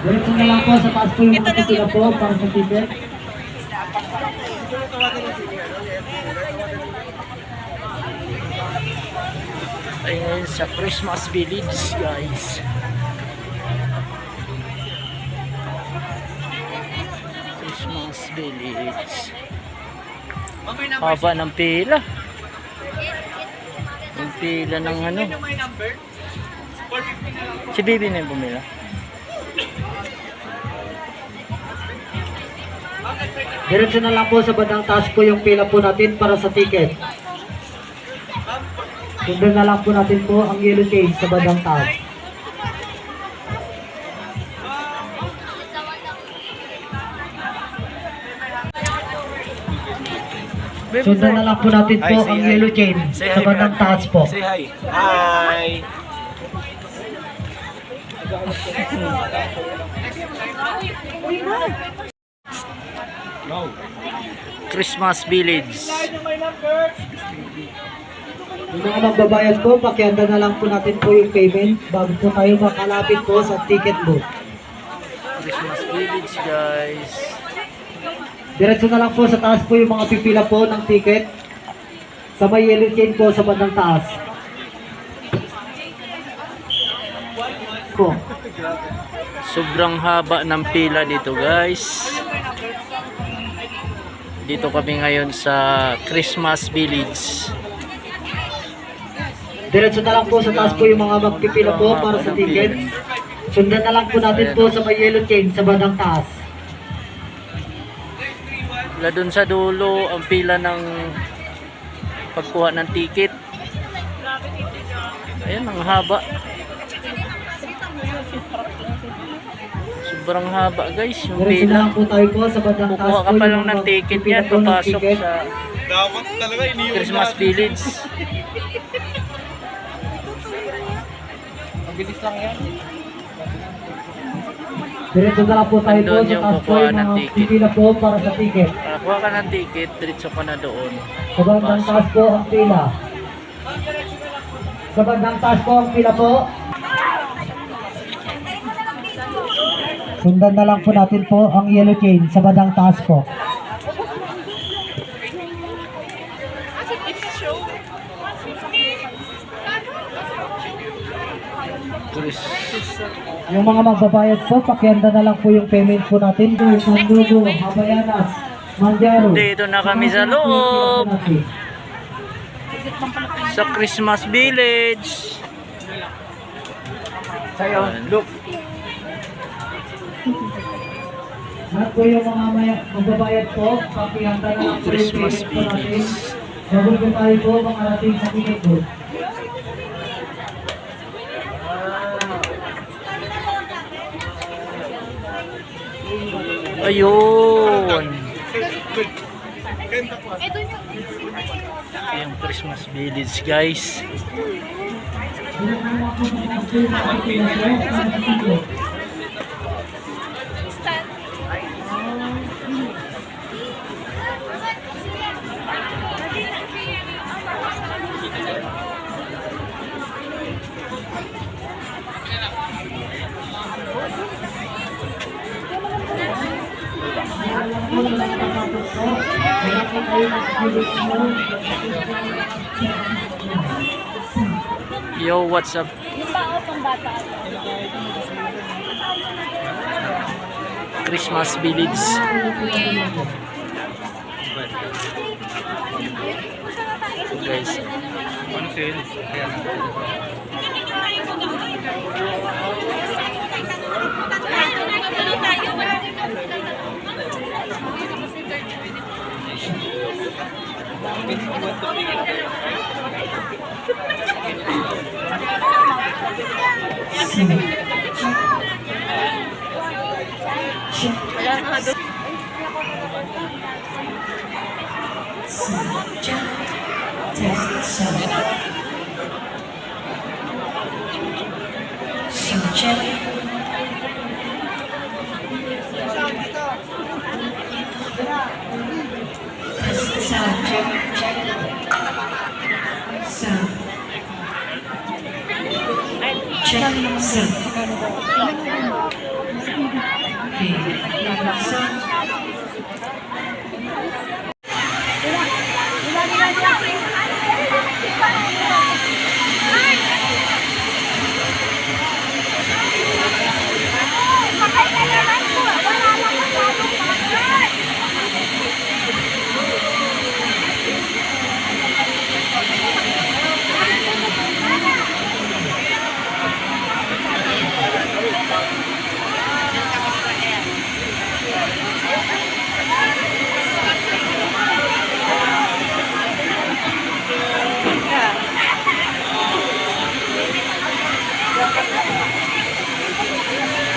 Diretso na lang po sa taas po yung mga pipila po para sa ticket. Ayun sa Christmas Village, guys. Christmas Village. Haba ng pila. Yung pila ng ano. Si Bibi na yung bumila. Diretso na lang po sa bandang taas po yung pila po natin para sa ticket. Sundan na lang po natin po ang yellow chain sa bandang taas. Sundan na lang po natin po ang yellow chain sa bandang taas po. Say hi. Hi. Christmas Village. Yung mga magbabayad po, pakianda na lang po natin po yung payment bago po tayo makalapit po sa ticket booth. Christmas Village, guys. Diretso na lang po sa taas po yung mga pipila po ng ticket. Sa may yellow chain po sa bandang taas. Po. Sobrang haba ng pila dito, guys. Dito kami ngayon sa Christmas Village. Diretso na lang po sa taas po yung mga magpipila po para sa ticket. Sundan na lang po natin po sa may yellow chain sa bandang taas. Wala dun sa dulo ang pila ng pagkuha ng ticket. Ayan, ang haba. Sobrang haba, guys, yung Diretso na pila. lang po tayo po sa bandang taas Kukuha ka po pa lang yung ng mga ticket pipila yan, po ng papasok ticket. sa Christmas Village. Mabilis lang yan. Diretso na lang po tayo po Andun sa yung taas po kukuha yung ng mga ticket. pipila po para sa ticket. Kuha ka ng ticket, diretso ka na doon. Sa bandang taas po ang pila. Sa bandang taas po ang pila po. Sundan na lang po natin po ang yellow chain sa bandang taas po. Yung mga magbabayad po, pakianda na lang po yung payment po natin. Sandugo, Habayanas, Manjaro. Dito na kami sa loob. Sa Christmas Village. Sayo, look. Lahat po yung mga magbabayad po, pakianda na lang po yung Christmas payment po natin. Village. Bago po tayo po makarating sa ticket po. Ayun. Yung Christmas Village, guys. Yo, what's up? Christmas Village. Guys, Sound check. Check, sir. Okay, sir.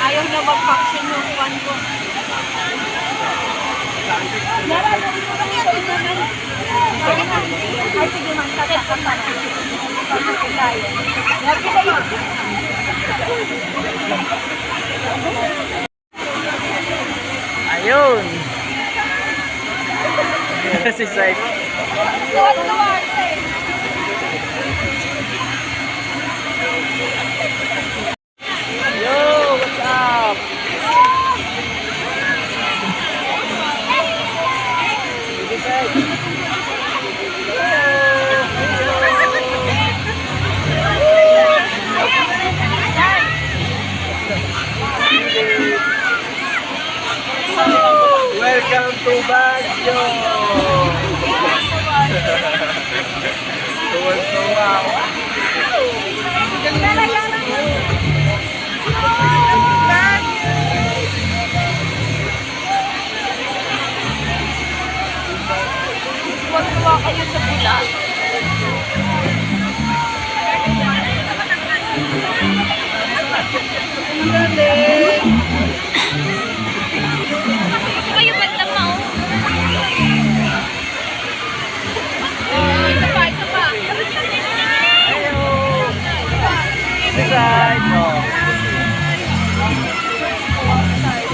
Ayaw na mag-function yung one ko. Ay, sige man, tatak ka na. Ayun. Si Said. Yo, what's up? Si Said. Welcome to Baguio. Wow. Tuwa kayo sa pula. Kayo banda mo. Isa pa, isa pa. Si Said. Oh.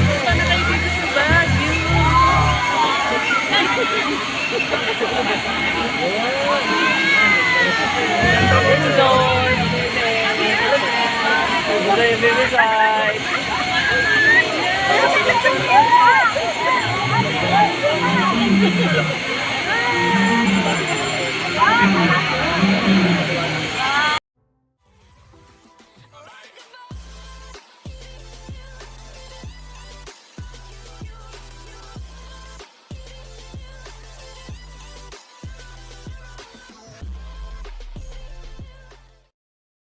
Punta na kayo dito sa Baguio. Enjoy. Enjoy si Said. Thank you.